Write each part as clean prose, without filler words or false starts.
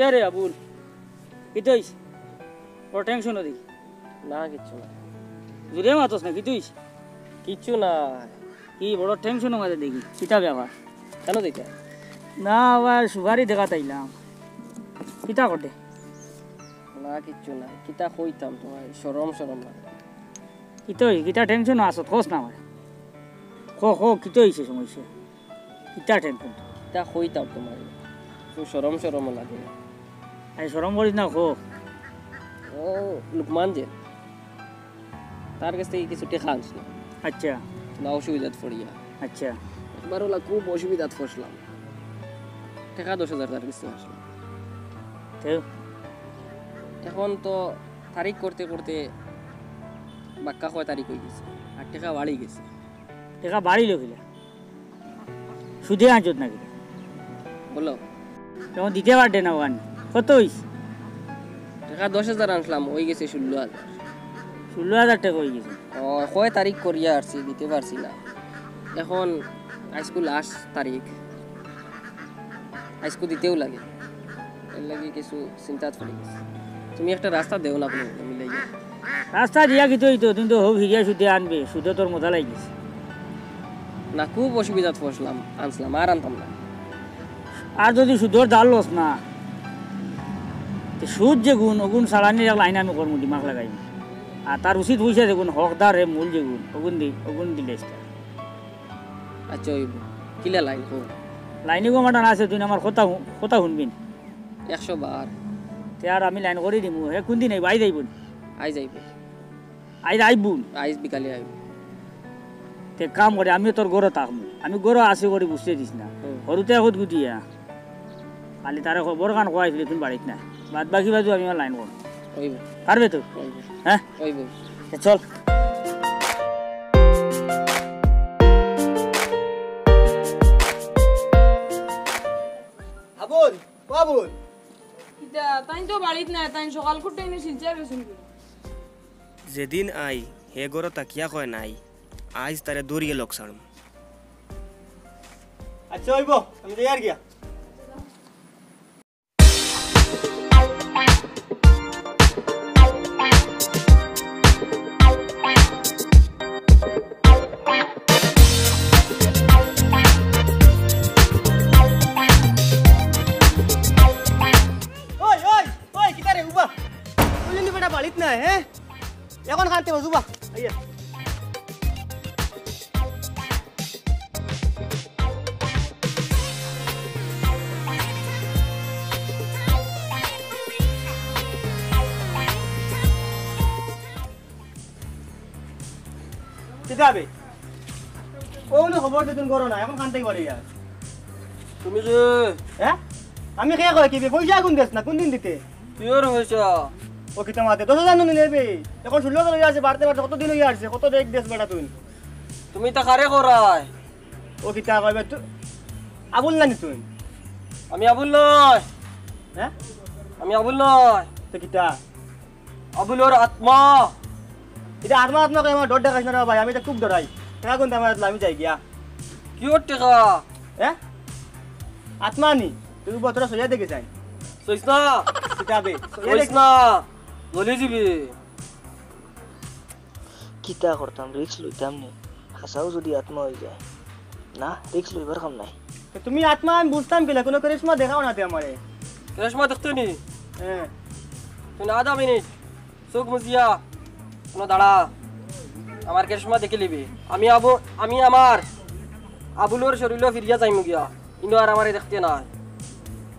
কিতা রে আবুল কিতা হইছে বড় টেনশন দি না কিচ্ছু না জুরে মাতস না কিতা হইছে কিচ্ছু না কি বড় টেনশন মাঝে দেখি কিতা ব্যাপার কেন দিতে না আবার সুগারি দেখা তাইলাম কিতা করতে না কিচ্ছু না কিতা কইতাম তোমার শরম শরম লাগে কিতা হই কিতা টেনশন আসত খোস না আমার খো কিতা হইছে সমস্যা কিতা টেনশন কিতা কইতাম তোমার তো শরম শরম লাগে আই শরম করিস না খো ও লুকমান যে তার কাছ থেকে কিছু টেকা আনছিলাম আচ্ছা না অসুবিধাত পড়িয়া আচ্ছা একবার ওলা খুব অসুবিধাত ফসলাম টেকা 10,000 তার কাছে আসলাম তো এখন তো তারিখ করতে করতে বাক্কা 6 তারিখ হয়ে গেছে আর টেকা বাড়ি গেছে টাকা বাড়িল কিলা সুদে আঁচত না কিলা বলো তখন দিতে পারবে না ওখানে কত হইছে টাকা 10,000 আনলাম হয়ে গেছে 16,000 16,000 টাকা হয়ে গেছে ও 6 তারিখ করিয়া আসছি দিতে পারছি না এখন আজকে লাস্ট তারিখ আজকে দিতেও লাগে এর লাগে কিছু চিন্তা পড়ে গেছে তুমি একটা রাস্তা দেও না কোনো মিলাইয়া রাস্তা দিয়া কি হইতো তুমি তো হোক হিরিয়া সুদে আনবে সুদে তোর মজা লাগিছে না খুব অসুবিধাত ফসলাম আনছিলাম আর আনতাম না আর যদি সুদর দাল লস না সুদ যে গুণ ওগুণ সালানির এক লাইন আমি করবো দিমাগ লাগাই আর তার উচিত পয়সা দেখুন হকদার হে মূল যে গুণ ওগুণ দিলে আচ্ছা ওই কিলা লাইন কো লাইনে গোমাটান আছে তুই আমার কথা শুনবি 100 বার তে আর আমি লাইন করে দিমু হে কোন দিন আইব আই যাইব আই যাইব আইব আইজ বিকালে আইব তে কাম করে আমিও তোর গরো থাকবো আমি গরো আসি করে বুঝতে দিস না সৰুতে সুদ গুটিয়া খালি তারে খবর কান কোয়াইছিল তুমি বাড়িত না বাদ বাকি বাজু আমি লাইন করো হইব পারবে তো হ্যাঁ হইব চল আবুল বাবুল কিতা তাই তো বাড়িত না তাই সকাল করতে এনে সিলচা গেছেন যেদিন আই হে গরো তাকিয়া কয় নাই আজ তারে দৌড়িয়ে লোক ছাড়ম আচ্ছা হইব আমি যাই আর গিয়া বাড়িত নাই হ্যাঁ এখন খানতে বসুবা আইয়া যাবে ওগুলো খবর দিতুন করো না এখন খানতেই পারি আর তুমি যে হ্যাঁ আমি খেয়ে কয় কি পয়সা কোন দেশ না কোন দিন দিতে পিওর হইছো ও কিতা মাতে 10,000 নেবে এখন 16,000 হয়ে আছে বাড়তে বাড়তে কত দিন হয়ে আসছে কত দেখ দেশ বেটা তুই তুমি তা কারে করাই ও কিতা কইবে তুই আবুল নানি তুই আমি আবুল নয় হ্যাঁ আমি আবুল নয় তো কিতা আবুলর আত্মা এটা আত্মা আত্মা কই আমার ডর দেখাস না ভাই আমি তো খুব ডরাই টাকা কোন আমার আমি যাই গিয়া কি টাকা হ্যাঁ আত্মা নি তুই বতরা সইয়া দেখে যাই সইস না কিতাবে সইস না বলে দিবি কিতা করতাম রিক্স লইতাম নি হাসাও যদি আত্মা হয়ে যায় না রিক্স লইবার কাম নাই তুমি আত্মা আমি বুঝতাম কিলা কোনো করিশ্মা দেখাও না তে আমারে রেশমা দেখতে নি হ্যাঁ তুই আধা মিনিট চোখ মুজিয়া কোনো দাঁড়া আমার কেশমা দেখে লিবি আমি আমার আবুলোর শরীর ফিরিয়া যাইমু গিয়া কিন্তু আর আমারে দেখতে না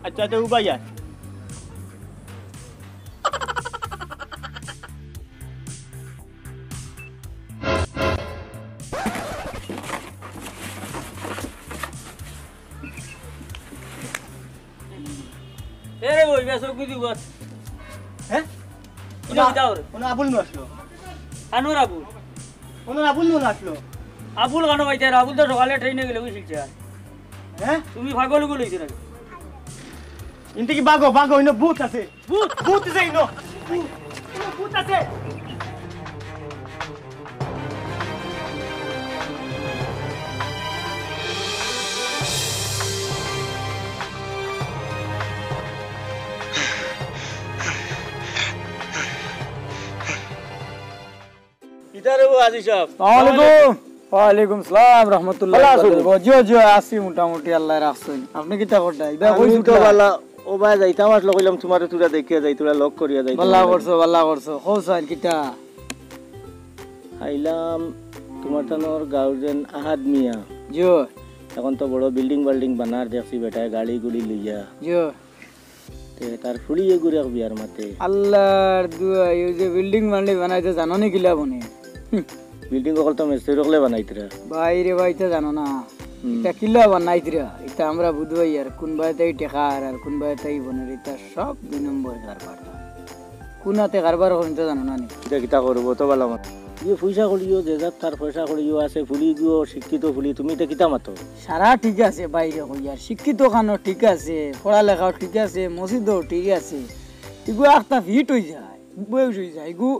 আচ্ছা তো উবাইয়া এরে বই বেসো কুদি বস হ্যাঁ ইনা দাও রে কোন আবুল নো আসলো আনোর আবুল কোন আবুল নো আসলো আবুল গানো বাইতে আবুল তো সকালে ট্রেনে গেলে বুঝিলছে হ্যাঁ তুমি পাগল গুলো হইছ না ইনতে কি বাগো বাগো ইনো ভূত আছে ভূত ভূত যাই নো ভূত আছে কাজী সাহেব আসসালামু ওয়ালাইকুম সালাম রাহমাতুল্লাহ ভালো আছেন? জিও জিও আসি মোটামুটি আল্লাহ রাখছেন আপনি কিতা করডাই ইবা কই আমি তো বালা ও ভাই যাইতাম আসলে কইলাম তোমারে তুরা দেখিয়া যাই তুরা লক করিয়া যাই ভালো করছো কৌসাল কিতা আইলাম তোমার তানোর গার্জেন আহাদ মিয়া জিও এখন তো বড় বিল্ডিং বানার দেখছি বেটায় গাড়ি গুড়ি লইয়া জিও তে তার ফুড়িয়ে ঘুরে বিয়ার মাতে আল্লাহর দুয়া এই যে বিল্ডিং বানাইতে জানো নি কিলা বনে বিল্ডিং অকল তো মেসে রকলে বানাইতরা বাইরে বাইতে জানো না এটা কিলা বানাইতিরা এটা আমরা বুঝবাই আর কোন বাইতেই টেকার আর কোন বাইতেই বনের এটা সব 2 নম্বর কারবার কোনাতে কারবার করতে জানো না নি এটা কিতা করবো তো ভালো মাত ইয়ে পয়সা করিও যে যার তার পয়সা করিও আছে ফুলি গিয়েও শিক্ষিত ফুলি তুমি এটা কিতা মাতো সারা ঠিক আছে বাইরে কইয়ার শিক্ষিত খানো ঠিক আছে পড়ালেখাও ঠিক আছে মসজিদও ঠিক আছে এগু একটা ফিট হয়ে যায় বয়স হয়ে যায় এগু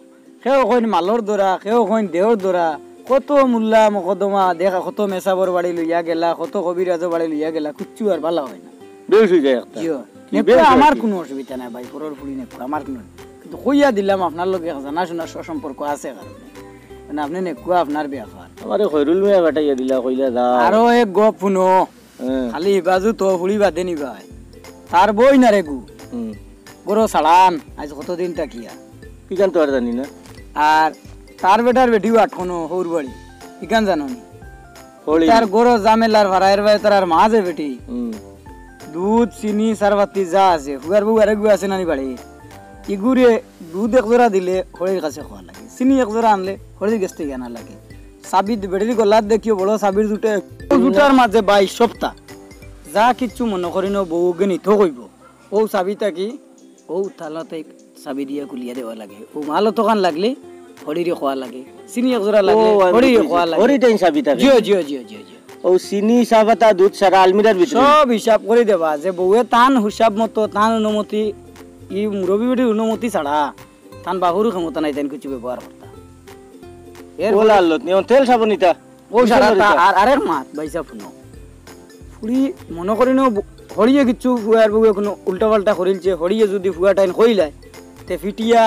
সেও কইন মালর দরা সেও কইন দেহর দরা কত মোল্লা মকদমা দেখা কত মেসাবর বাড়ি লইয়া গেলা কত কবিরাজর বাড়ি লইয়া গেলা কুচ্ছু আর ভালো হয় না বেশ হয়ে যায় একটা জিও নেপুরা আমার কোনো অসুবিধা নাই ভাই পরের ফুড়ি নেপুরা আমার কোনো কিন্তু কইয়া দিলাম আপনার লগে জানাশোনা সম্পর্ক আছে কারণে মানে আপনি নেকুয়া আপনার ব্যাপার আমারে খৈরুল মিয়া বেটাইয়া দিলা কইলা দা আরো এক গপ শুনো খালি বাজু তো ফুড়ি বাদে নিবাই তার বই না রে গু গরো সালান আজ কতদিন তাকিয়া কিখান তো আর জানি না আর তার বেটার বেটিও আটকনো হৌর বাড়ি ইকান জানো নি হোলি তার গরো জামেলার ভাড়ায়ের ভাই তার মাঝে বেটি দুধ চিনি সারবাতি যা আছে ফুগার বউ আরেক বউ আছে নানি বাড়ি ইগুরে দুধ এক জোড়া দিলে হরির কাছে খাওয়া লাগে চিনি এক জোড়া আনলে হরির গেছ থেকে আনা লাগে সাবির বেটির গলার দেখিও বড় সাবির দুটার মাঝে 22 সপ্তাহ যা কিচ্ছু মনে করি ন বউ গেনি তো কইব ও সাবিটা কি ও থালাতে সাবি দিয়ে কুলিয়া দেওয়া লাগে ও মালো তখন লাগলে হরিরে খাওয়া লাগে চিনি এক জোড়া লাগলে হরিরে খাওয়া লাগে হরি টাইম সাবি থাকে জিও জিও জিও জিও জিও ও চিনি সাবাতা দুধ সারা আলমিরার ভিতরে সব হিসাব করে দেবা যে বউয়ে তান হিসাব মতো তান অনুমতি ই মুরবি বেটির অনুমতি ছাড়া তান বাহুর ক্ষমতা নাই তাই কিছু ব্যবহার করতা এর ওলা আল্লত নিও তেল সাবনিতা ও ছাড়া আর আরেক মাত বাইসা ফুনো ফুড়ি মনে করি ন হরিয়ে কিচ্ছু ফুয়ার বউয়ে কোনো উল্টা পাল্টা করিলছে হরিয়ে যদি ফুয়া টাইন কইলাই তে ফিটিয়া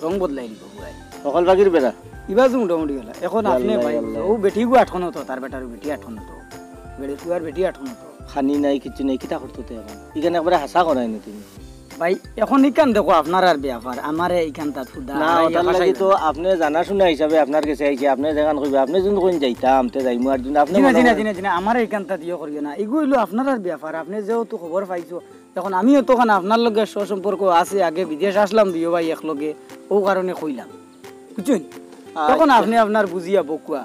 রং বদলাই দিব ফুয়াই সকাল বাগির বেড়া ইবাজ মোটামুটি গেলা এখন আপনি ভাই ও বেটিগু আঠনো তো তার বেটার বেটি আঠনো তো বেড়ে ফুয়ার বেটি আঠনো তো খানি নাই কিছু নাই কিতা করতে তো এখন এখানে একবারে হাসা করাই না তুমি ভাই এখন ইকান দেখো আপনার আর ব্যাপার আমারে ইকান তা ফুদা না ওটার লাগি তো আপনি জানা শুনা হিসাবে আপনার কাছে আইছে আপনি দেখান কইবে আপনি যদি কোন যাইতাম তে যাইমু আর যদি আপনি জিনা আমারে ইকান তা দিও করিও না এগুলো আপনার আর ব্যাপার আপনি যেহেতু খবর পাইছো এখন আমিও তখন আপনার লগে সম্পর্ক আছে আগে বিদেশ আসলাম দিও ভাই এক লগে ও কারণে কইলাম বুঝছেন তখন আপনি আপনার বুঝিয়া বকুয়া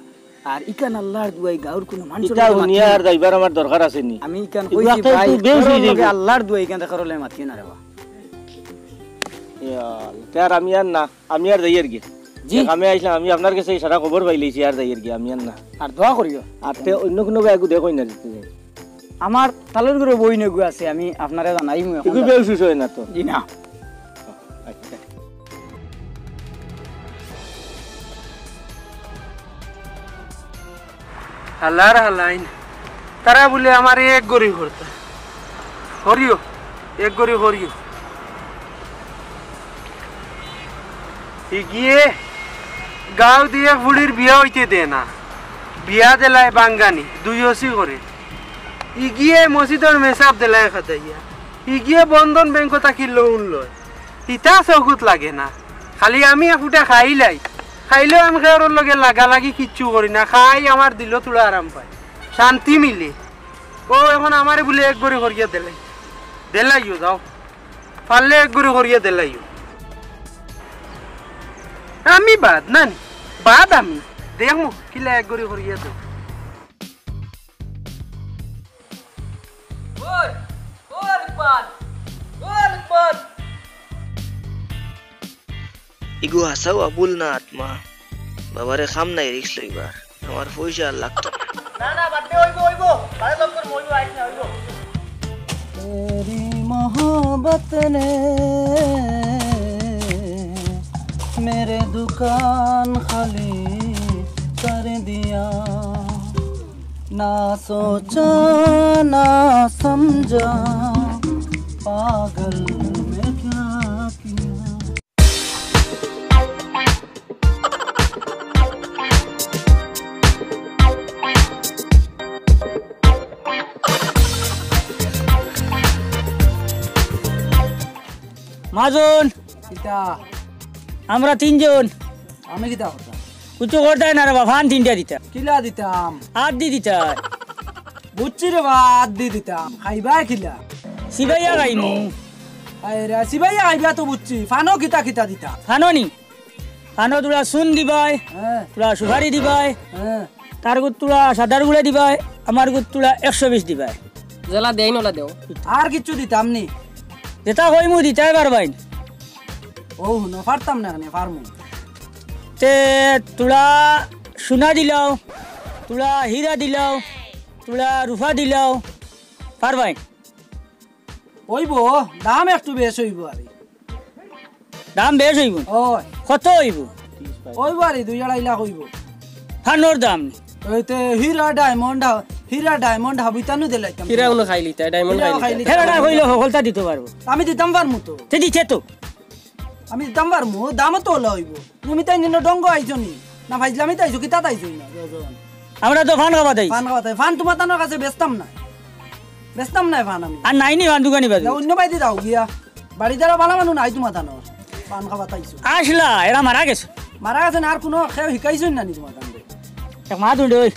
আর ইকান আল্লাহর দুয়াই গাউর কোনো মানুষ এটা দুনিয়া আর যাইবার আমার দরকার আছে নি আমি ইকান কইছি ভাই লগে আল্লাহর দুয়াই ইকান দেখারলে মাতি না রে বা তার আমি আর না আমি আর যাইয়ের গে জি আমি আইলাম আমি আপনার কাছে সারা খবর পাইলেছি আর যাইয়ের গে আমি আর না আর দোয়া করিও আর তে অন্য কোনো ব্যাগু দেখই না দিতে আমার তালের করে বই নেগু আছে আমি আপনারে জানাইমু এখন এগুলো বেশ সুস হয় না তো জি না আচ্ছা হালার হালাইন তারা বলে আমার এক গরি করতা হরিও এক গরি হরিও গিয়ে গাঁও দিয়ে ফুলির বিয়া হইতে দে না বিয়া দেলায় বাঙ্গানি 280 করে ইগিয়ে মসজিদের মেসাব দেলায় খাতাইয়া ইগিয়ে বন্ধন ব্যাংক তাকি লোন লয় ইতা চকুত লাগে না খালি আমি এফুটা খাইলেও আমি খেয়ার লগে লাগালাগি কিচ্ছু করি না খাই আমার দিল তোলা আরাম পায় শান্তি মিলে ও এখন আমারে বলে এক গড়ি করিয়া দেলাইও যাও পারলে এক গড়ি করিয়া দেলাইও আমি বাদ নানি বাদ আমি দেখো কিলা এক গড়ি করিয়া দেব ইগু হাসাও আবুল না আত্মা বাবারে খাম নাই রিক্স লইবার আমার পয়সা আর লাগতো না না বাদে হইবো বারে দরকার মইবো আইছ না হইবো তেরি मोहब्बत ने मेरे दुकान खाली कर दिया ना सोचा ना समझा पागल में क्या किया মাজন কিতা আমরা তিনজন আমি কিতা করতাম কিছু করতাই না রে বা ফান তিনটা দিতা কিলা দিতাম আর দি দিতা বুঝছি রে বাদ দি দিতাম খাইবা কিলা সিবাইয়া গাইমু আরে সিবাইয়া খাইবা তো বুঝছি ফানো কিতা কিতা দিতা ফানো নি ফানো তোরা চুন দিবাই হ্যাঁ তোরা সুপারি দিবাই হ্যাঁ তার গুত তোরা সাদার গুড়ে দিবাই আমার গুত তোরা 120 দিবাই জেলা দেই নলা দেও আর কিছু দিতাম নি যেটা কইমু দিতাই পারবাই ও হুনো পারতাম না নে ফার্মু তে তোরা সোনা দিলাও তোরা হীরা দিলাও তোরা রূপা দিলাও পারবাই হইব দাম একটু বেশ হইব আরে দাম বেশ হইব ওই কত হইব হইব আরে 2.5 লাখ হইব ফানোর দাম নি ওইতে হীরা ডায়মন্ড হাবিতানু দিলাইতাম কিরা উনো খাই লিতা ডায়মন্ড হীরাও খাই লিতা খাইলি। ফেরোটা কইলে হলতা দিতে পারবো আমি দিতাম পারমু তো তে দিছে তো আমি দিতাম পারমু দাম তো হলা হইব তুমি তাই নিন ডঙ্গ আইছো নি না ভাইজলামি তাইছো কি তাত আইছো না আমরা তো ফান খাবা দেই ফান খাওয়াতে ফান তোমার তানোর কাছে বেচতাম না ফান আমি আর নাইনি ফান দোকানি বাজে না অন্য বাইদি দাও গিয়া বাড়ি দ্বারা ভালো মানুষ নাই তোমার তানোর ফান খাওয়াতে আইছো আসলা এরা মারা গেছে মারা গেছে না আর কোনো খেয়ে শিকাইছো না নি তোমার তানরে এক মা দুঁড়ে ওই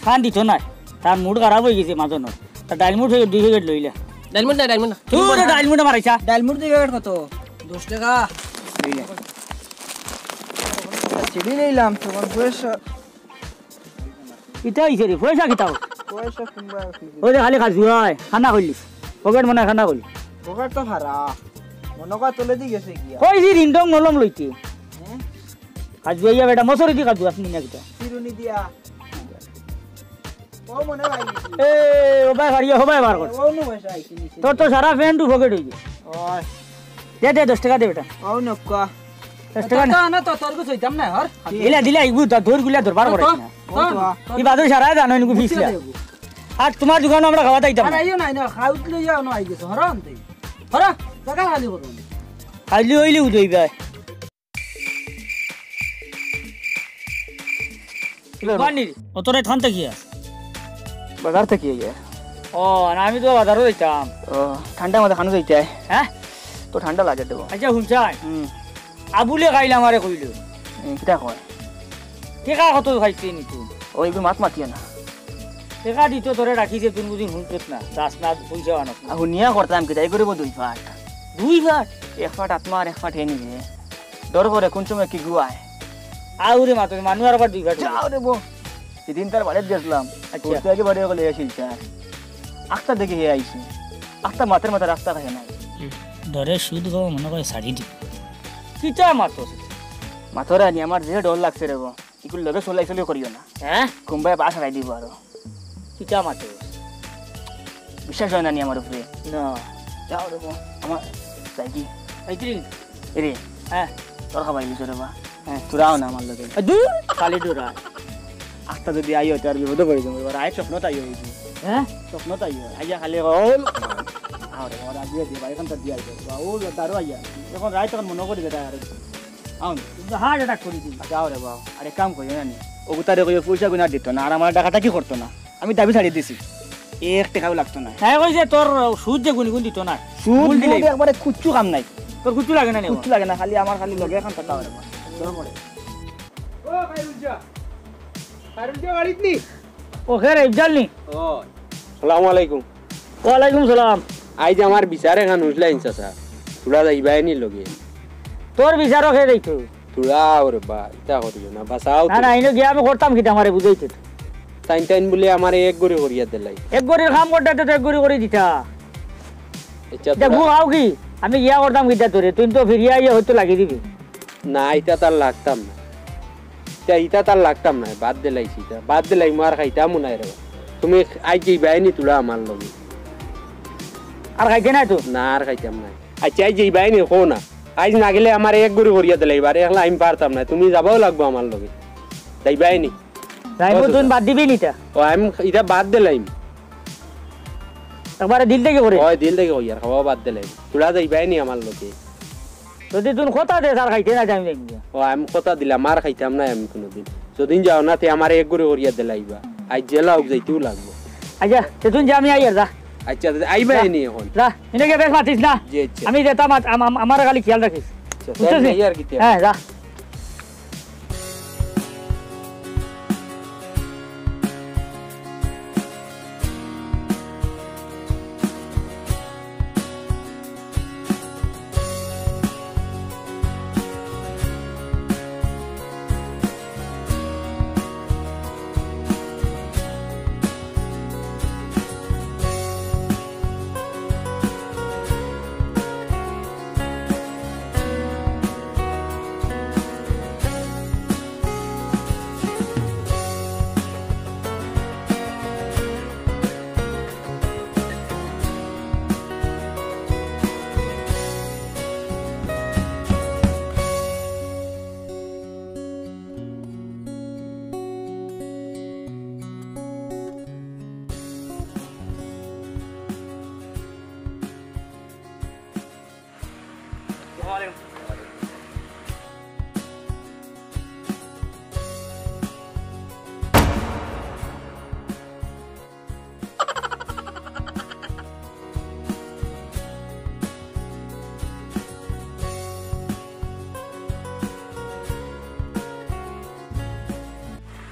ফান দিত না তার মুড খারাপ হয়ে গেছে মাজনের তার ডাইলমুড হয়ে 2 প্যাকেট লইলা ডায়মন্ড না ডায়মন্ড তুই ডাইলমুড মারাইছা ডালমুর দিকে কত 10 টাকা চিড়ি নিলাম তোমার পয়সা ইটা হইছে রে পয়সা কিতাও পয়সা কিনবা ওই যে খালি খাসি হয় খানা কইলিস পকেট মনে খানা কইলি পকেট তো হারা মনকা তোলে দি গেছে গিয়া কই দি রিন্ডং নলম লইতে খাসি হইয়া বেটা মসরি দি খাজু আপনি না কিতা চিরুনি দিয়া ও মনে আইছি এ ও ভাই হারিয়া হবাই বার কর ও নো পয়সা আইছি তোর তো সারা ফ্যান পকেট হইছে ওই দে 10 টাকা দে বেটা ও নকা 10 টাকা টাকা না তো তোর কো হইতাম না হর দিলা দিলা ইগু তা দৌড় গুলা দরবার করে না এই বাদর সারা জানো ইনকু ফিসলা আর তোমার দোকানে আমরা খাওয়া দাইতাম আর আইও নাই না খাউত লই যাও না আই গেছে হরন্তে হরা টাকা খালি করুন আইলি হইলি উদই ভাই বানি অতরে ঠান থেকে বাজার থেকে ইয়ে ও না আমি তো বাজারও যাইতাম ও ঠান্ডা মাথা খানো যাইতে হ্যাঁ তো ঠান্ডা লাগে দেবো আচ্ছা হুমচাই আবুলে খাইলাম আরে কইল কিটা কয় টেকা কত খাইতে নি তুই ও এগুলো মাত মাতিয়ে না টেকা দিত তোরে রাখিছে তুই বুঝিন হুমচত না দাস না পয়সা আনো শুনিয়া করতাম কিটা এই করব 2 ফাট 2 ভাট 1 ফাট আত্মার 1 ফাট হে নিবে ডর করে কোন সময় কি গুয়ায় আউরে মাতো মানুষ আর আবার 2 ভাট যাও রে বো সেদিন তার বাড়িতে গেছিলাম আচ্ছা। আচ্ছা আগে বাড়ি গেলে এসেছিল স্যার আখতা দেখে হে আইছি আখতা মাথার মাথা রাস্তা খায় না ধরে সুদ গো মনে করে শাড়ি দি কিটা মাতো মাথরে আনি আমার যে ডর লাগছে রে গো ইকুল লগে চলাই চলি করিও না হ্যাঁ কুম্বাই বাস হারাই দিব আর কিটা মাতো বিশ্বাস হয় না নি আমার উপরে না যাও রে বো আমার সাইকি আইত্রি এরে হ্যাঁ তোর খাবাই লিছো রে বা হ্যাঁ তোরাও না আমার লগে দূর খালি দূর আখতা যদি আইও তার বিপদে পড়ে যাবো এবার আই স্বপ্ন তাই হইছে হ্যাঁ স্বপ্ন তাই হয় আইয়া খালি হল আরে ওরা দিয়ে দিবা এখন তো দিয়ে আইছো ও তারও আইয়া এখন রাই তখন মনে করি দেটা আর আউন হ্যাঁ এটা করি দি যাও রে বাবা আরে কাম করি না নি ও তারে কই পয়সা গুনা দিত না আর আমার টাকাটা কি করতো না আমি দাবি ছাড়িয়ে দিছি 1 টাকাও লাগতো না হ্যাঁ কইছে তোর সুদ যে গুনি গুন দিত না সুদ দিলে একবারে কুচ্চু কাম নাই তোর কুচু লাগে না কুচ্চু লাগে না খালি আমার খালি লগে এখন টাকা রে বাবা ধর পড়ে ও খাইরুজা খাইরুজা বাড়িত নি ও খের ইফজাল নি ও আসসালামু আলাইকুম ওয়ালাইকুম সালাম আইজ আমার বিচারে খান উজলাইন চাচা তুলা যাইবাই নি লগে তোর বিচারক হে দেইতো তুলা ওরে বা ইতা করিও না বাসাও না না ইনো গিয়া আমি করতাম কিটা আমারে বুঝাইতে টাইম টাইম বলে আমার এক গরি করিয়া দিলাই এক গরির কাম করতে তো এক গরি করে দিতা আচ্ছা দেখু আও কি আমি গিয়া করতাম কিটা তোরে তুই তো ফিরিয়া ইয়ে হয়তো লাগি দিবি না ইটা তার লাগতাম না ইটা তার লাগতাম না বাদ দিলাইছি ইটা বাদ দিলাই মার খাইতাম নাই রে তুমি আইজ যাইবাই নি তুলা আমার লগে আর খাইতে নাই তো না আর খাইতাম না আচ্ছা আইজ যাইবাই নি কো না আইজ না গেলে আমার এক গরি করিয়া দিলাই এবার একলা আমি পারতাম না তুমি যাবাও লাগবো আমার লগে যাইবাই নি রাইবো তুই বাদ দিবি নিটা ও আমি ইটা বাদ দিলাইম একবারে দিল থেকে করে ওই দিল থেকে ইয়ার খাওয়া বাদ দিলাইম তুলা যাইবাই নি আমার লগে যদি তুই কথা দে আর খাইতে না টাইম দেখবি ও আমি কথা দিলাম মার খাইতাম না আমি কোনোদিন যদিন যাও না তে আমার এক গরি করিয়া দিলাইবা আজ জেলা হোক যাইতেও লাগবো আচ্ছা তুই যা আমি আইয়ার যা আচ্ছা আইবা নি এখন যা এনেকে বেশ মাতিস না জি আচ্ছা আমি যেতাম আমার খালি খেয়াল রাখিস আচ্ছা বুঝছিস নি? আর কি হ্যাঁ যা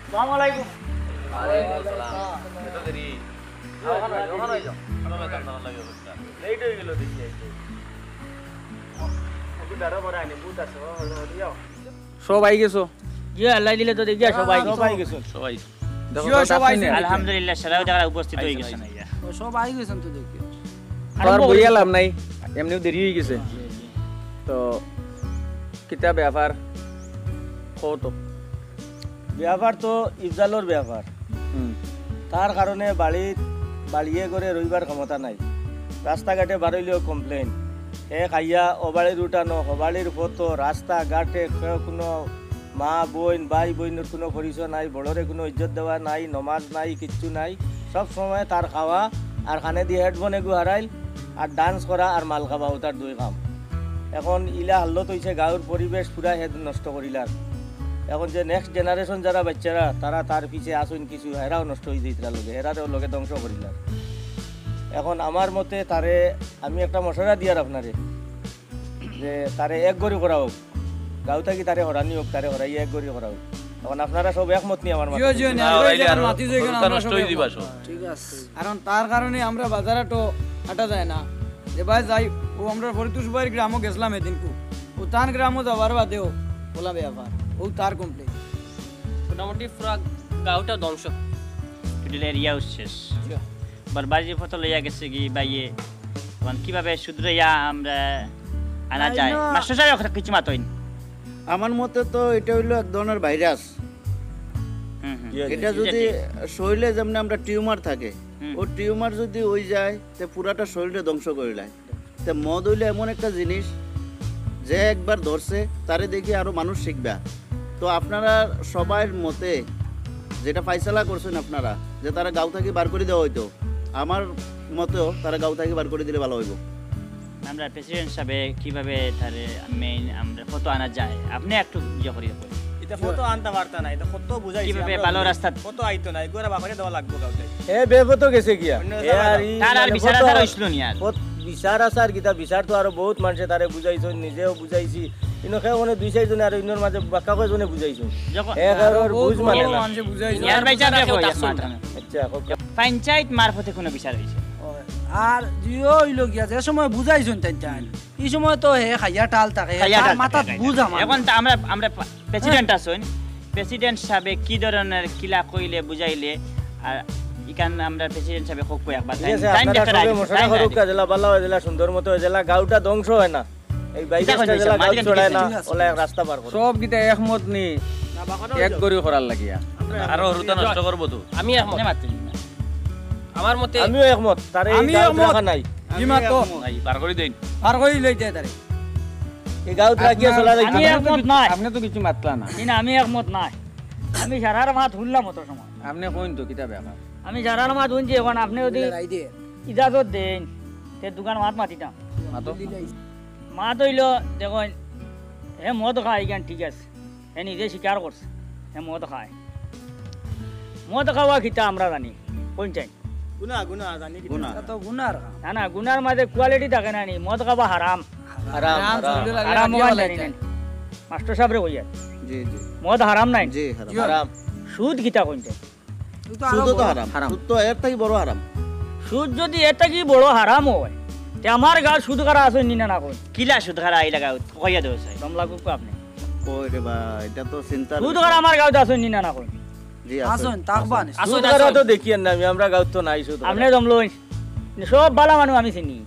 আসসালামু আলাইকুম সব আই গেছো জি আল্লাহ দিলে তো দেখিয়া সবাই সবাই গেছো সবাই সবাই আলহামদুলিল্লাহ সারাও জায়গা উপস্থিত হয়ে গেছে না ইয়া সব আই গেছেন তো দেখি আর বইয়া লাভ নাই এমনিও দেরি হয়ে গেছে তো কিতা ব্যাপার কত ব্যাপার তো ইফজালর ব্যাপার তার কারণে বাড়িয়ে করে রইবার ক্ষমতা নাই রাস্তাঘাটে বাড়ইলেও কমপ্লেন খাইয়া অবাড়ির উঠানো হবাড়ির ফটো রাস্তাঘাটে কোনো মা বোন ভাই বোনের কোনো পরিচয় নাই বড়রে কোনো ইজ্জত দেওয়া নাই নমাজ নাই কিচ্ছু নাই সব সময় তার খাওয়া আর কানে দিয়ে হেডফোন এগু হারাইল আর ডান্স করা আর মাল খাওয়া তার দুই কাম এখন ইলা হাল্লত হয়েছে গাঁৱৰ পরিবেশ পুরা হেড নষ্ট করিলার এখন যে নেক্সট জেনারেশন যারা বাচ্চারা তারা তার পিছে আসুন কিছু হেরাও নষ্ট হয়ে যেতে লগে হেরারেও লগে ধ্বংস করিলার এখন আমার মতে তারে আমি একটা মশলা দিয়ার আপনারে যে তারে এক গড়ি করা হোক গাঁও থাকি তারে হরানি হোক তারে হরাইয়া এক গড়ি করা হোক এখন আপনারা সব একমত নিয়ে আমার ঠিক আছে কারণ তার কারণে আমরা বাজারে তো হাঁটা যায় না যে ভাই যাই ও আমরা ফরিদপুর গ্রামও গেছিলাম এদিনকু ও তার গ্রামও যাবার বাদেও বলা ব্যাপার ও তার কমপ্লেন মোটামুটি পুরা গাঁওটা ধ্বংস টোটাল এরিয়াও শেষ বরবাজি ফটো লইয়া গেছে কি বাইয়ে এখন কিভাবে শুধরাইয়া আমরা আনা যায় মাস্টার সাহেব কিছু মাতইন আমার মতে তো এটা হইলো এক ধরনের ভাইরাস এটা যদি শরীরে যেমন আমরা টিউমার থাকে ও টিউমার যদি ওই যায় তে পুরাটা শরীরে ধ্বংস করে দেয় তে মদ হইলে এমন একটা জিনিস যে একবার ধরছে তারে দেখি আরো মানুষ শিখবে তো আপনারা সবার মতে যেটা ফাইসালা করছেন আপনারা যে তারা গাঁও থেকে বার করে দেওয়া হইতো আমার মতেও তারা গাঁও থেকে বার করে দিলে ভালো হইব আমরা প্রেসিডেন্ট সাহেব কিভাবে তারে মেইন আমরা ফটো আনা যায় আপনি একটু ইয়ে করি এটা ফটো আনতে পারতা না এটা ফটো বুঝাইছি কিভাবে ভালো রাস্তা ফটো আইতো না এগুলা বাবারে দেওয়া লাগবে গাঁওতে এ বেফতো গেছে গিয়া তার আর বিচার আসার হইছিল নি আর বিচার আসার গীতা বিচার তো আরো বহুত মানুষে তারে বুঝাইছো নিজেও বুঝাইছি কিন্তু সে মানে দুই চারজনে আর ইনোর মাঝে বাক্কা কয়জনে বুঝাইছো বুঝ মানে মানুষে বুঝাইছে ইয়ার বিচার দেখো আচ্ছা পঞ্চায়েত মারফতে কোনো বিচার হইছে আর জিও হইল গিয়া যে সময় বুঝাইছুন তাই এই সময় তো হে খাইয়া টাল থাকে মাথাত বুঝা এখন তো আমরা প্রেসিডেন্ট আছেন প্রেসিডেন্ট সাহেব কি ধরনের কিলা কইলে বুঝাইলে আর ইকান আমরা প্রেসিডেন্ট সাহেব খুব কই একবার টাইম দেখতে রাখি মশলা করুক জেলা ভালো হয় জেলা সুন্দর মতো হয় জেলা গাঁওটা ধ্বংস হয় না এই বাইরেটা জেলা গাঁও ছড়ায় না ওলা রাস্তা পার করে সব গিতা একমত নি এক গড়ি করার লাগিয়া আর হরুতা নষ্ট করব তো আমি একমত আমার মতে আমিও একমত তারে গাঁও নাই ইমা তো নাই বার করে দেন আর কই লইতে তারে এই গাঁও রাখিয়া চলা যায় আমি একমত নাই আপনি তো কিছু মাতলা না না আমি একমত নাই আমি সারার মাত হুললাম মতো সময় আপনি কইন তো কিতা ব্যাপার আমি সারার মাত হুনছি এখন আপনি যদি ইজাজত দেন তে দোকান মাত মাতিতাম মাতো মাত হইল দেখুন হে মদ খায় কেন ঠিক আছে হে নিজে স্বীকার করছে হে মদ খায় মদ খাওয়া খিতা আমরা জানি পঞ্চায়েত গুনা গুনা জানি কি গুনাহ। এটা তো গুনার কাম। না না গুনার মাঝে কোয়ালিটি থাকে না নি মদ খাবা হারাম হারাম হারাম শরীরে লাগলে হারাম হাদিয়া ওখান লাইতে। জানি না মাস্টার সাহেব রে কইয়া জি জি মদ হারাম নাই জি হারাম হারাম সুদ কিতা কইতে তুই তো আরো সুদ তো বড়। হারাম হারাম। সুদ তো এর থেকে বড় হারাম সুদ যদি এটা কি বড় হারাম হয় তে আমার গাল সুদ করা আছে নি না কই কিলা সুদ খারা আই লাগা কইয়া দেও চাই দম লাগু কো আপনি কই রে ভাই এটা তো চিন্তার সুদ করা আমার গাল আছে নি না কই জি আছে আসুন তাকবা নি। সুদ করা তো দেখি না আমরা গাঁত তো নাই সুদ আপনি দম লই সব বালা মানুষ আমি চিনি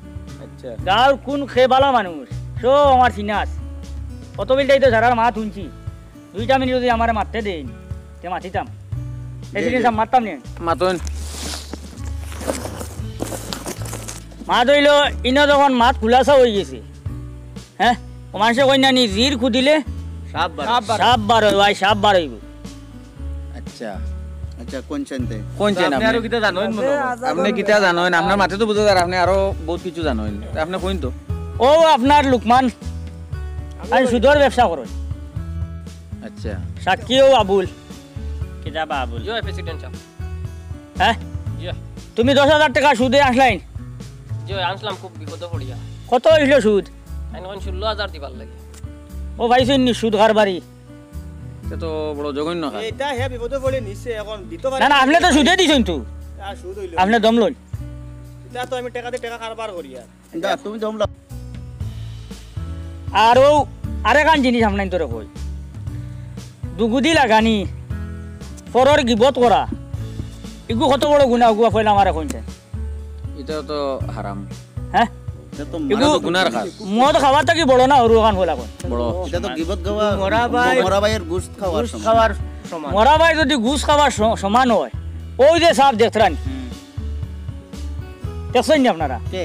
আচ্ছা গাঁর কোন খে বালা মানুষ সব আমার চিনাস কত বিলটাই তো ঝাড়ার মাত শুনছি 2টা মিনিট যদি আমার মারতে দেন তে মাতিতাম এদিন সব মারতাম নি মাতন মা ধইল ইনো যখন মাত খুলাসা হয়ে গেছে হ্যাঁ ও মানুষে কই না নি জির খুদিলে সাপ বার সাপ বার হয় ভাই সাপ বার হইব আচ্ছা আচ্ছা কোন চিন্তে কোন চেন আপনি আর কিটা জানেন মনে আপনি কিতা জানেন আপনার মাথা তো বুঝে আপনি আরো বহুত কিছু জানেন আপনি কইন তো ও আপনার লুকমান আমি সুদর ব্যবসা করো আচ্ছা সাক্ষীও আবুল কিতা বাবুল জিও প্রেসিডেন্ট সাহেব হ্যাঁ জিও তুমি 10,000 টাকা সুদে আসলাইন জিও আনছিলাম খুব বিপদে পড়িয়া কত হইল সুদ এখন 16,000 দিবার লাগে ও ভাইছেন নি সুদ কারবারি এটা তো বড় জঘন্য কাজ এটা হে বিপদে পড়ে নিছে এখন দিতে পারে না না আপনি তো সুদে দিছেন তো আর সুদ হইল আপনি দম লই এটা তো আমি টাকা কারবার করি আর দা তুমি জমলা আর ও আরেকান জিনিস আপনার তোরে কই দুগুদি লাগানি ফরর গিবত করা এগু কত বড় গুনাহ গুয়া ফয়লা আমারে কইছেন এটা তো হারাম হ্যাঁ এটা তো এটা তো গুনার কাজ মদ খাওয়া কি বড় না অরু কান ফয়লা কই বড় এটা তো গিবত গাওয়া মরা ভাইয়ের গোশত খাওয়ার সময় খাওয়ার সমান মরা ভাই যদি ঘুষ খাওয়ার সমান হয় ওই যে সাপ দেখতেন দেখছেন নি আপনারা কে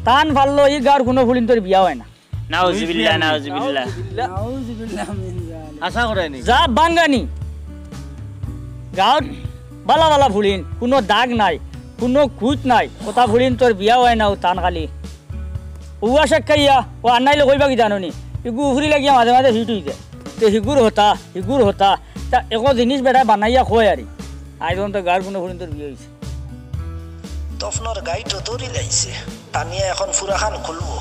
টান ফাললো এই গার কোনো ফুলিন তোর বিয়া হয় না নাউজুবিল্লাহ নাউজুবিল্লাহ নাউযুবিল্লাহ মিন যালিক। আশা করে নি যা বাঙ্গানি গাঁৱত বালা বালা ফুলিন কোনো দাগ নাই কোনো খুঁত নাই কথা ফুলিন তোর বিয়া হয় না ও টান খালি উয়া শেখাইয়া ও আনাইলে কইবা কি জানো নি ইগু উফরি লাগিয়া মাঝে মাঝে হিট হয়ে যায় তো হিগুর হতা তা একো জিনিস বেটা বানাইয়া খোয় আরি আই তো গাঁর কোনো ফুলিন তোর বিয়ে হয়েছে তফনর গাইটো দৌড়ি লাইছে টানিয়া এখন ফুরাখান খুলবো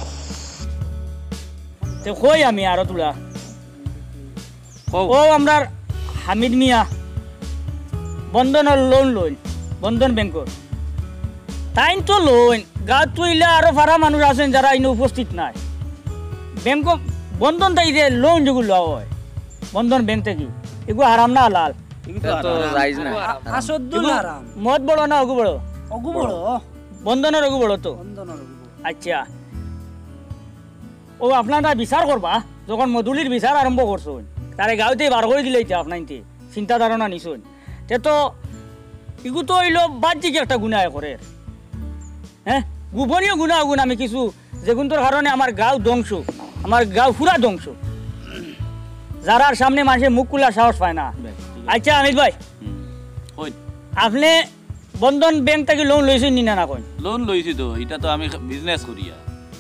তো কই আমি আরো তোলা ও আমরা হামিদ মিয়া বন্ধনের লোন লইন বন্ধন ব্যাংকর তাইন তো লোন গাঁত তুইলে আরো ফারা মানুষ আছেন যারা ইনো উপস্থিত নাই ব্যাংক বন্ধন তাই যে লোন যেগুলো লওয়া হয় বন্ধন ব্যাংক থেকে এগুলো হারাম না হালাল এটা তো জায়েজ না আসদ্দুল হারাম। মদ বড় না অগু বড় অগু বড়। বন্ধনের অগু বড় তো বন্ধনের অগু বড়। আচ্ছা ও আপনারা বিচার করবা যখন মধুলির বিচার আরম্ভ করছেন তারে গাঁৱতে বার করে দিলে আপনাইতে চিন্তা ধারণা নিছেন তে তো ইগু তো হইল বাহ্যিক একটা গুণায় করে হ্যাঁ গোপনীয় গুণ আমি কিছু যেগুলোর কারণে আমার গাঁও ধ্বংস আমার গাঁও পুরা ধ্বংস যারার সামনে মানুষে মুখ খোলা সাহস পায় না আচ্ছা আমির ভাই কই আপনি বন্ধন ব্যাংক থেকে লোন লইছেন নি না কই লোন লইছি তো এটা তো আমি বিজনেস করিয়া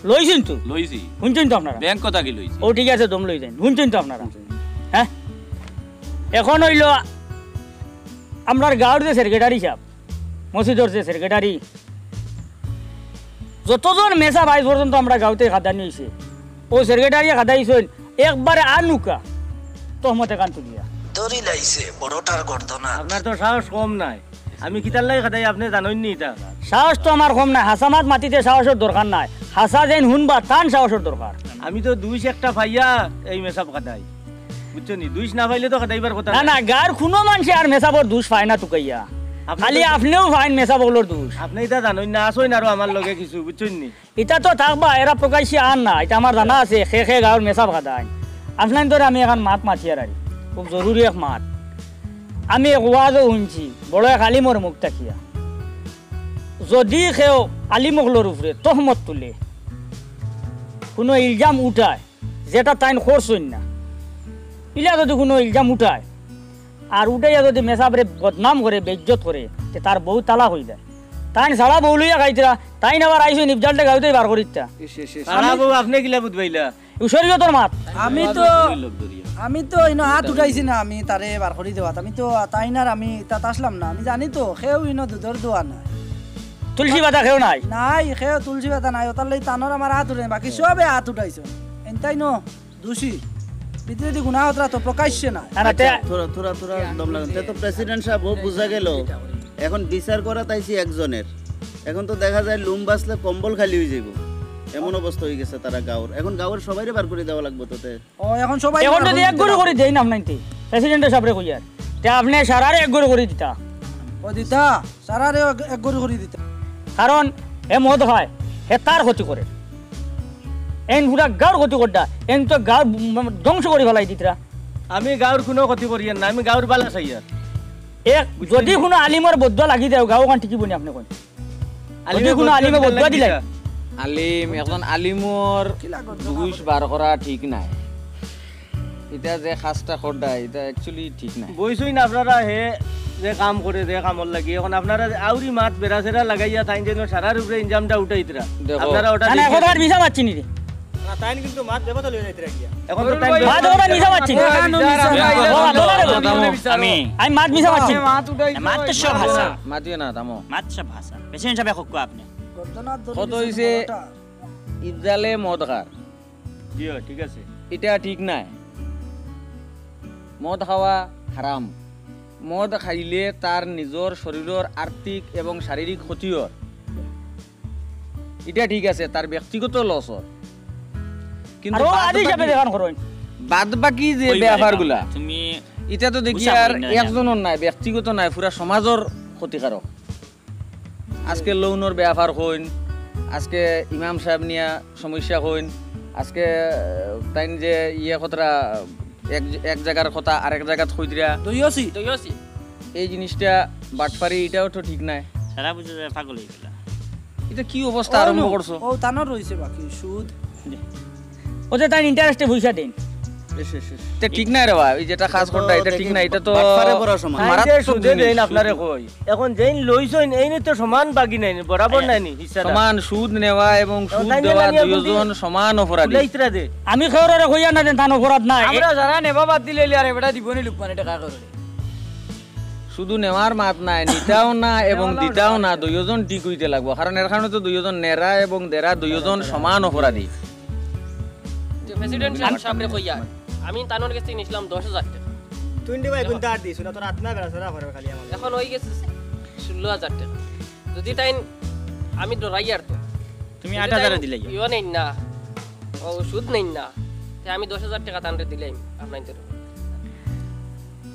লইছেন তো লইছি শুনছেন তো আপনারা ব্যাংক কথা কি লইছি ও ঠিক আছে দম লই দেন শুনছেন তো আপনারা হ্যাঁ এখন হইল আপনার গাঁৱৰ যে সেক্রেটারি সাহেব মসজিদর যে সেক্রেটারি যতজন মেসা বাইশ পর্যন্ত আমরা গাঁৱতে খাদানি হয়েছে ও সেক্রেটারি খাদাইছেন একবারে আনুকা তহমতে কান তুলিয়া দৌড়ি লাইছে বড়টার গর্দনা আপনার তো সাহস কম নাই আমি কিতার লাগে খাদাই আপনি জানেন নি এটা সাহস তো আমার কম নাই হাসামাত মাটিতে সাহসের দরকার নাই হাসা যেন শুনবা টান সাহসের দরকার আমি তো দুইশ একটা পাইয়া এই মেসাব খাদাই বুঝছো নি দুইশ না পাইলে তো খাদাইবার কথা না না গার কোনো মানুষে আর মেসাবর দোষ পায় না তুকাইয়া খালি আপনিও ফাইন মেসাবগুলোর দোষ আপনি এটা জানেন না আসইন আর আমার লগে কিছু বুঝছেন নি এটা তো থাকবা এরা প্রকাশ্যে আন না এটা আমার জানা আছে খে গাঁৱৰ মেসাব খাদাই আপনার ধরে আমি এখন মাত মাতিয়ে রাখি খুব জরুরি এক মাত আমি এক ওয়াজও শুনছি বড় এক আলিমর মুখ তাকিয়া যদি সেও আলিমগলোর উপরে তহমত তুলে কোনো ইলজাম উঠায় যেটা তাইন করছেন না ইলা যদি কোনো ইলজাম উঠায় আর উঠাইয়া যদি মেসাবরে বদনাম করে বেজ্জত করে তে তার বউ তালাক হয়ে যায় তাইন সারা বউ লইয়া খাইতরা তাইন আবার আইসো নিবজালটা গাঁৱতে বার করিতা সারা বউ আপনি কিলা বুঝবাইলা শরীয়তর মাত আমি তো ইনো হাত উঠাইছি না আমি তারে বার করে দেওয়াত আমি তো তাইনার আমি তাত আসলাম না আমি জানি তো সেও ইনো দুধর দোয়া নাই তুলসী পাতা খেও নাই নাই খেয়ে তুলসী পাতা নাই ওটার লাগি তানোর আমার হাত উঠে বাকি সবে হাত উঠাইছো এনতাই ন দোষী পৃথিবীতে গুনাহ হতরা তো প্রকাশ্যে না থোড়া দম লাগান তো প্রেসিডেন্ট সাহেব বুঝা গেল এখন বিচার করা তাইছি একজনের এখন তো দেখা যায় লুম বাসলে কম্বল খালি হয়ে যাইব এমন অবস্থা হয়ে গেছে তারা গাঁওর এখন গাঁওর সবাইরে বার করে দেওয়া লাগবে তোতে ও এখন সবাই এখন যদি এক গরু করে দেই না আপনাইতে প্রেসিডেন্টের সামনে কইয়ার তে আপনি সারারে এক গরু করে দিতা ও দিতা সারারে এক গরু করে দিতা কারণ এ মদ খায় হে তার ক্ষতি করে এন পুরা গাঁর ক্ষতি করতা এন তো গাঁর ধ্বংস করে ফেলাই দিতরা আমি গাঁর কোনো ক্ষতি করি না আমি গাঁর বালা চাই আর এক যদি কোনো আলিমর বদ্ধ লাগি দেও গাঁও কান ঠিকই বনি আপনি কোন যদি কোনো আলিমে বদ্ধ দিলে আলিম এখন আলিমর দুইশ বার করা ঠিক নাই এটা যে খাসটা খরদা এটা অ্যাকচুয়ালি ঠিক নাই বইছই না আপনারা হে যে কাম করে যে কামর লাগি এখন আপনারা আউরি মাত বেরাসেরা লাগাইয়া তাই যেন সারার উপরে ইনজামটা উঠাইতরা আপনারা ওটা না এখন আর ভিসা পাচ্ছি নি রে না তাই কিন্তু মাত দেবতা লই যাইতরা কি এখন তো টাইম মাত ওরা ভিসা পাচ্ছি আমি মাত ভিসা পাচ্ছি মাত তো সব ভাষা মাতিও না তামো মাত সব ভাষা প্রেসিডেন্ট সাহেব কোকো আপনি কত হইছে ইজালে মদ খার জি ঠিক আছে এটা ঠিক নাই মদ খাওয়া হারাম মদ খাইলে তার নিজের শরীরের আর্থিক এবং শারীরিক ক্ষতি হয় এটা ঠিক আছে তার ব্যক্তিগত লস হয় কিন্তু বাদ বাকি যে ব্যাপারগুলা তুমি এটা তো দেখি আর একজনের নাই ব্যক্তিগত নাই পুরা সমাজের ক্ষতিকারক আজকে লোনের ব্যাপার হইন আজকে ইমাম সাহেব নিয়ে সমস্যা হইন আজকে তাই যে ইয়ে কতটা এক জায়গার কথা আরেক জায়গা থই দিয়া দইয়সি এই জিনিসটা বাটপারি এটাও তো ঠিক নাই সারা বুঝে পাগল হয়ে গেল এটা কি অবস্থা আরম্ভ করছো ও তানোর রইছে বাকি সুদ ওতে তাই ইন্টারেস্টে পয়সা দেন এটা ঠিক নাই রে ভাই যেটা খাস করতে এটা ঠিক নাই এটা তো সুদে দেন আপনারে কই এখন যেইন লইছইন এইনি তো সমান বাকি নাই বরাবর নাই নি হিসাব সমান সুদ নেওয়া এবং সুদ দেওয়া দুইজন সমান অপরাধী আমি খবরে কইয়া না দেন তান অপরাধ নাই আমরা যারা নেবা বাদ দিলে আর এবারে দিবনি লুকমানে টাকা করে শুধু নেওয়ার মাত নাই নিতাও না এবং দিতাও না দুইজন ঠিক হইতে লাগবো কারণ এর কারণে তো দুইজন নেরা এবং দেরা দুইজন সমান অপরাধী প্রেসিডেন্ট সামনে কইয়া আমি তানোর কাছে নিছিলাম 10000 টাকা তুই ভাই গুনতে আর দিছ না তোর আত্মা বেরাসরা করে খালি আমার এখন হই গেছে 16000 টাকা যদি তাই আমি ডরাই আর তো তুমি 8000 দিলাই ইও নেই না ও সুদ নেই না তাই আমি 10000 টাকা তানরে দিলাম আপনাদের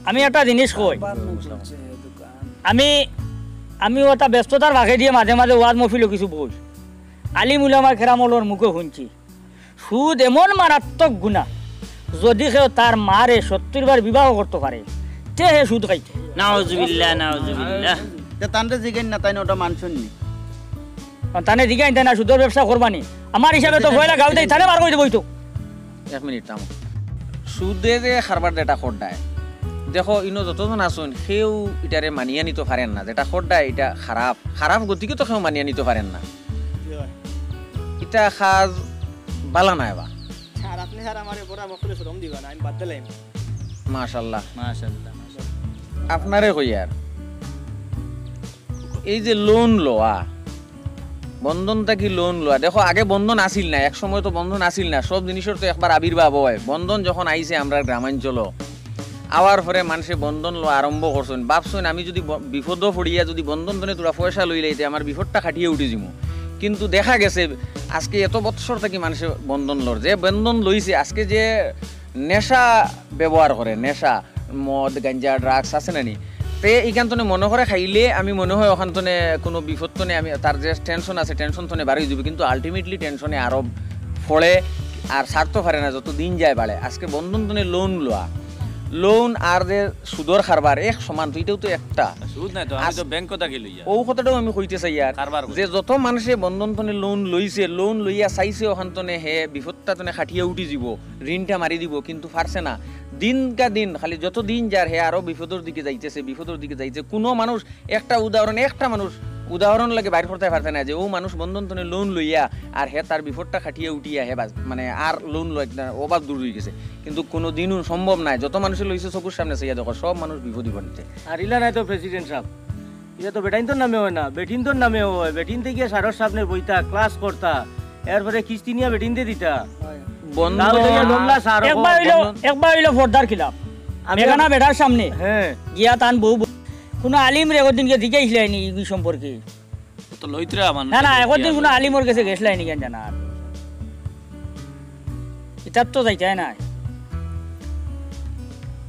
আমি একটা জিনিস কই আমি ওটা ব্যস্ততার ভাগে দিয়ে মাঝে মাঝে ওয়াজ মফিলও কিছু বল আলিম উলামা কেরামলর মুখে শুনছি সুদ এমন মারাত্মক গুণা যদি কেউ তার মারে 70 বার বিবাহ করতে পারে তে হে সুদ খাইতে নাউজুবিল্লাহ তানরে জিগাইন না তাই না ওটা মানছুন নি তানে জিগাইন তাই না সুদের ব্যবসা করবানি আমার হিসাবে তো ভয়লা গাও দেই তানে বার করে দেবই তো 1 মিনিট থামো সুদে যে খারবার যেটা খরদায় দেখো ইনো যতজন আসুন সেও এটারে মানিয়ে নিতে পারেন না যেটা খরদায় এটা খারাপ গতিকে তো কেউ মানিয়ে নিতে পারেন না এটা খাজ বালা নাই বা স্যার আপনি স্যার আমারে বড় মফলে শ্রম দিবা না আমি বাদ দিলাম মাশাআল্লাহ মাশাআল্লাহ আপনারে কইয়ার এই যে লোন লওয়া বন্ধনটা কি লোন লওয়া দেখো আগে বন্ধন আসিল না এক সময় তো বন্ধন আসিল না সব জিনিসের তো একবার আবির্ভাব হয় বন্ধন যখন আইছে আমরা গ্রামাঞ্চল আওয়ার পরে মানুষে বন্ধন লওয়া আরম্ভ করছেন ভাবছেন আমি যদি বিপদ পড়িয়া যদি বন্ধন ধরে তোরা পয়সা লই লাইতে আমার বিপদটা খাটিয়ে উঠে যাবো কিন্তু দেখা গেছে আজকে এত বৎসর থেকে মানুষের বন্ধন লর যে বন্ধন লইছে আজকে যে নেশা ব্যবহার করে নেশা মদ গাঞ্জা ড্রাগস আছে না নি তে এইখান তনে মনে করে খাইলে আমি মনে হয় ওখান তনে কোনো বিপদ তনে আমি তার যে টেনশন আছে টেনশন তনে বাড়িয়ে যাবে কিন্তু আলটিমেটলি টেনশনে আরো ফলে আর ছাড়তে পারে না যত দিন যায় বাড়ে আজকে বন্ধন তনে লোন লওয়া লোন আর যে সুদর খারবার এক সমান তো এটাও তো একটা সুদ নাই তো আমি তো ব্যাংক কথা কি লইয়া ও কথাটাও আমি কইতে চাই আর যে যত মানুষে বন্ধন তনে লোন লইছে লোন লইয়া চাইছে ওখান তনে হে বিপদটা তনে খাটিয়ে উঠি যাব ঋণটা মারি দিব কিন্তু পারছে না দিন কা দিন খালি যত দিন যার হে আরো বিপদের দিকে যাইছে কোনো মানুষ একটা উদাহরণ লাগে বাইর করতে পারতে না যে ও মানুষ বন্ধন তনে লোন লইয়া আর হে তার বিপদটা খাটিয়ে উঠিয়া হে মানে আর লোন লয় অভাব দূর হয়ে গেছে কিন্তু কোনো দিনও সম্ভব নাই যত মানুষের লইছে চকুর সামনে চাইয়া দেখো সব মানুষ বিপদই পড়ছে আর ইলা নাই তো প্রেসিডেন্ট সাহেব এটা তো বেটাইন তোর নামে হয় না, বেটিন তোর নামে হয়। বেটিন থেকে সারর সামনে বইতা ক্লাস করতা, এরপরে কিস্তি নিয়ে বেটিন দিয়ে দিতা। একবার হইলো ফর্দার খিলাফ বেগানা বেটার সামনে গিয়া তান বউ কোনো আলিম রে একদিনকে দিকে ইসলাইনি এই সম্পর্কে তো লইত্রা মানুষ না না একদিন কোনো আলিমর কাছে গেছলাইনি কেন জানা এটার তো যাইতাই না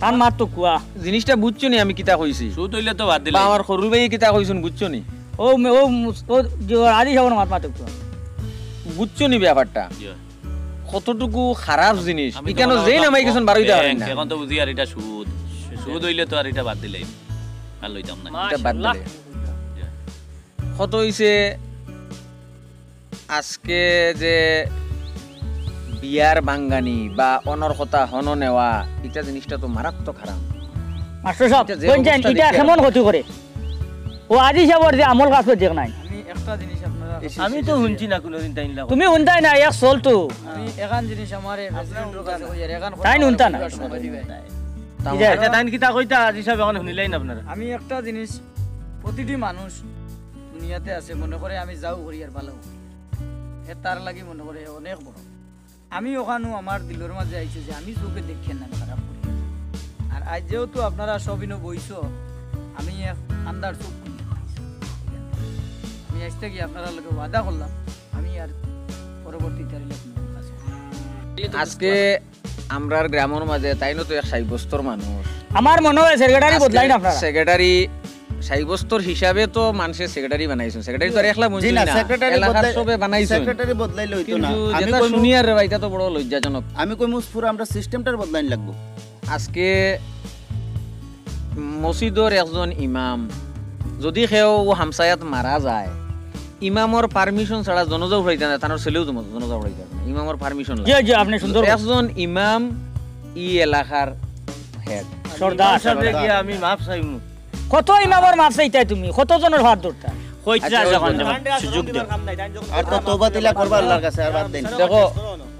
তান মার তো কুয়া জিনিসটা বুঝছো নি আমি কিতা কইছি সুদ হইলে তো বাদ দিলে বা আমার সরু ভাই কিতা কইছুন বুঝছো নি ও আদি যাবো না মাত মাত কুয়া বুঝছো নি ব্যাপারটা কতটুকু খারাপ জিনিস কেন যেই নামাই গেছেন বারোই দেওয়া হয় না এখন তো বুঝি আর এটা সুদ সুদ হইলে তো আর এটা বাদ দিলে আর লইতাম না এটা বাদ দিলে কত হইছে আজকে যে বিয়ার বাঙ্গানি বা অনর কথা হন নেওয়া এটা জিনিসটা তো মারাত্মক খারাপ মাস্টার সাহেব কোনছেন এটা কেমন ক্ষতি করে ও আদি যাবর যে আমল কাজ দেখ নাই আমি একটা জিনিস আপনারা আমি তো শুনছি না কোনোদিন তাই না তুমি শুনতাই না এক চল তো আমি এখান জিনিস আমার প্রেসিডেন্টের কাছে কই আর এখান তাই শুনতা না আচ্ছা তাই কিতা কইতা আজি সাহেব এখন শুনিলাই না আপনারা আমি একটা জিনিস প্রতিটি মানুষ দুনিয়াতে আছে মনে করে আমি যাও করি আর ভালো এ তার লাগি মনে করে অনেক বড় আমি ওখানেও আমার দিলের মাঝে আইছে যে আমি চোখে দেখেন না খারাপ করি আর আজ যেহেতু আপনারা সবিনও বইছ আমি আন্দার চোখ আমি আজ থেকে আপনারা লোকে ওয়াদা করলাম আমি আর পরবর্তী তারিখে আজকে আমরার গ্রামের মাঝে তাইনো তো এক সাইবস্তর মানুষ আমার মনে হয় সেক্রেটারি বদলাই না আপনারা সেক্রেটারি সাইবস্তর হিসাবে তো মানুষের সেক্রেটারি বানাইছেন সেক্রেটারি তো আর একলা মঞ্জুরি না এলাকার সবে বানাইছেন সেক্রেটারি বদলাই লইতো না আমি যেটা শুনি আর ভাই এটা তো বড় লজ্জাজনক আমি কই মুসপুরা আমরা সিস্টেমটার বদলাই লাগবো আজকে মসজিদর একজন ইমাম যদি কেউ হামসায়াত মারা যায় ইমামর পারমিশন ছাড়া জনজা উঠাইতে না তার ছেলেও জনজা উঠাইতে না ইমামর পারমিশন লাগে আপনি সুন্দর একজন ইমাম ই এলাকার হেড সর্দার সাহেব গিয়া আমি মাপ চাইমু কত ইমামর মাপ চাইতাই তুমি কত জনের হাত ধরতা কইতা যখন সুযোগ দাও আর তো তওবা দিলা করবা আল্লাহর কাছে আর বাদ দেন দেখো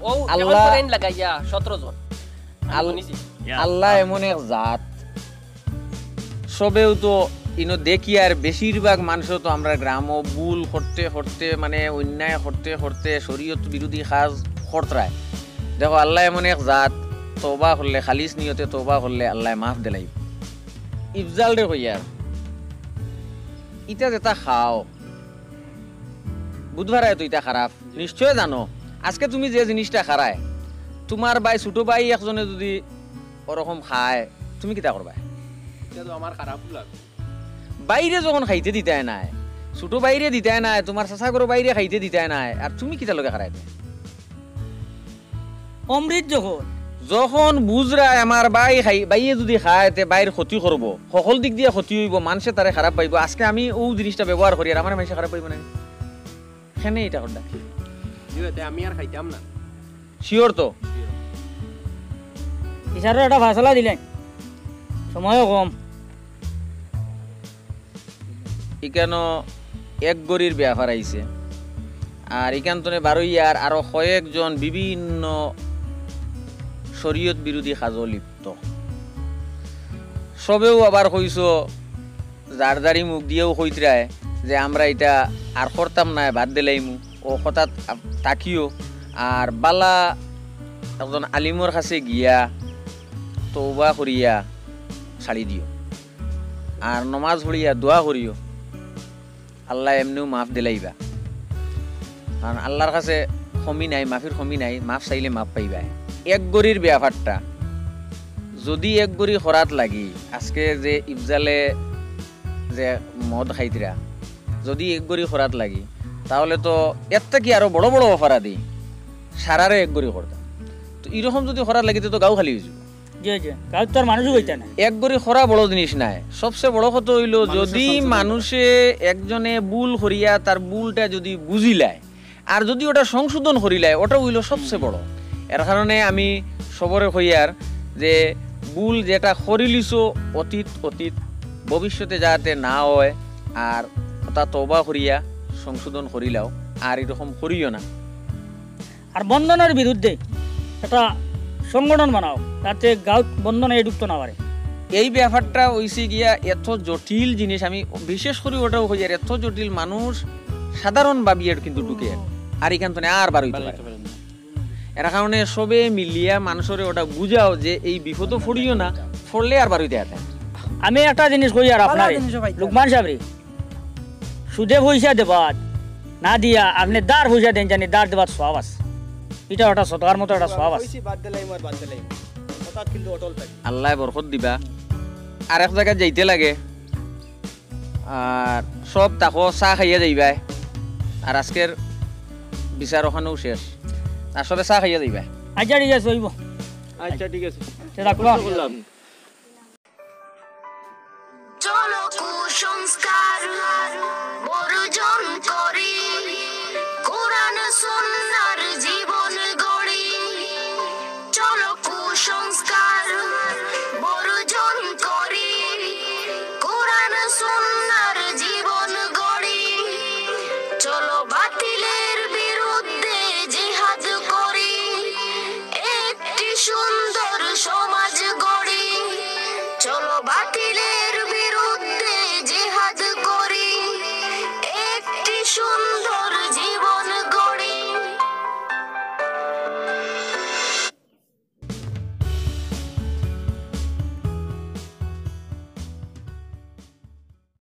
ও আল্লাহ ট্রেন লাগাইয়া 17 জন আল্লাহ এমন এক জাত সবেও তো ইনো দেখি আর বেশিরভাগ মানুষ তো আমরা গ্রামও ভুল করতে করতে মানে অন্যায় করতে করতে শরীয়ত বিরোধী কাজ করতরায় দেখো আল্লাহ এমন এক জাত তওবা করলে খালিস নিয়তে তওবা করলে আল্লাহ মাফ দিলাই ইফজাল রে হইয়ার ইটা যেটা খাও বুধবার তো ইটা খারাপ নিশ্চয় জানো আজকে তুমি যে জিনিসটা খারায় তোমার ভাই ছোট ভাই একজনে যদি ওরকম খায় তুমি কিতা করবা এটা তো আমার খারাপ লাগে বাইরে যখন খাইতে দিতাই নাই ছোট বাইরে দিতাই নাই তোমার চাচা করো বাইরে খাইতে দিতাই নাই আর তুমি কিতা লগে খারাইবে অমৃত যখন যখন বুঝরা আমার বাই খাই বাইয়ে যদি খায় তে বাইর ক্ষতি করব সকল দিক দিয়ে ক্ষতি হইব মানুষে তারে খারাপ পাইব আজকে আমি ও জিনিসটা ব্যবহার করি আর আমার মানুষে খারাপ পাইব না এখানে এটা করডা আমি আর খাইতাম না শিওর তো ইশারার একটা ফাসলা দিলেন সময়ও কম ইকানো এক গরির ব্যাপার আইছে আর ইকান্তনে বারোইয়ার আরো কয়েকজন বিভিন্ন শরীয়ত বিরোধী কাজও লিপ্ত সবেও আবার কইছো জারদারি মুখ দিয়েও কইতরায় যে আমরা এটা আর করতাম না বাদ দিলাইমু ও কথা তাকিও আর বালা একজন আলিমর কাছে গিয়া তওবা করিয়া ছাড়ি দিও আর নমাজ পড়িয়া দোয়া করিও আল্লাহ এমনিও মাফ দিলাইবা কারণ আল্লাহর কাছে কমি নাই মাফির কমি নাই মাফ চাইলে মাফ পাইবা এক গরির ব্যাপারটা যদি এক গরি খরাত লাগি আজকে যে ইফজালে যে মদ খাইতিরা যদি এক গরি খরাত লাগি তাহলে তো এরটা কি আরো বড় বড় অপরাধী সারারে এক গরি করতাম তো এরকম যদি খরাত লাগিতে তো গাও খালি হয়ে যাবে এক গরি খরা বড় জিনিস নাই সবচেয়ে বড় কথা হইল যদি মানুষে একজনে ভুল করিয়া তার ভুলটা যদি বুঝিলায় আর যদি ওটা সংশোধন করিলায় ওটা হইল সবচেয়ে বড় এর কারণে আমি সবরে কইয়ার যে ভুল যেটা করিলিছ অতীত অতীত ভবিষ্যতে যাতে না হয় আর তা তওবা করিয়া সংশোধন করিলাও আর এরকম করিও না আর বন্ধনের বিরুদ্ধে একটা সংগঠন বানাও যাতে গাঁত বন্ধনে ঢুকতে না পারে এই ব্যাপারটা হইছে গিয়া এত জটিল জিনিস, আমি বিশেষ করে ওটাও হই আর এত জটিল মানুষ সাধারণ ভাবিয়ে কিন্তু ঢুকে আর এখান থেকে আর বার হইতে পারে। এর কারণে সবে মিলিয়া মানুষের ওটা বুঝাও যে এই বিপদ পড়িও না, পড়লে আর বার হইতে আসে। আমি একটা জিনিস কই আর আপনার লুকমান সাহেব, সুদে পয়সা দেবাত না দিয়া আপনি দার পয়সা দেন, জানি দার দেবাত সব আছে, এটা ওটা সতকার মতো একটা সব আছে। আল্লাহ বরকত দিবা। আর এক জায়গায় যাইতে লাগে আর সব তাকো চাহ খাইয়া যাইবা, আর আজকের বিচার ওখানেও শেষ, আর সবে চাহ খাইয়া যাইবা। আচ্ছা ঠিক আছে হইব। আচ্ছা ঠিক আছে রাখলাম। চলো কুসংস্কার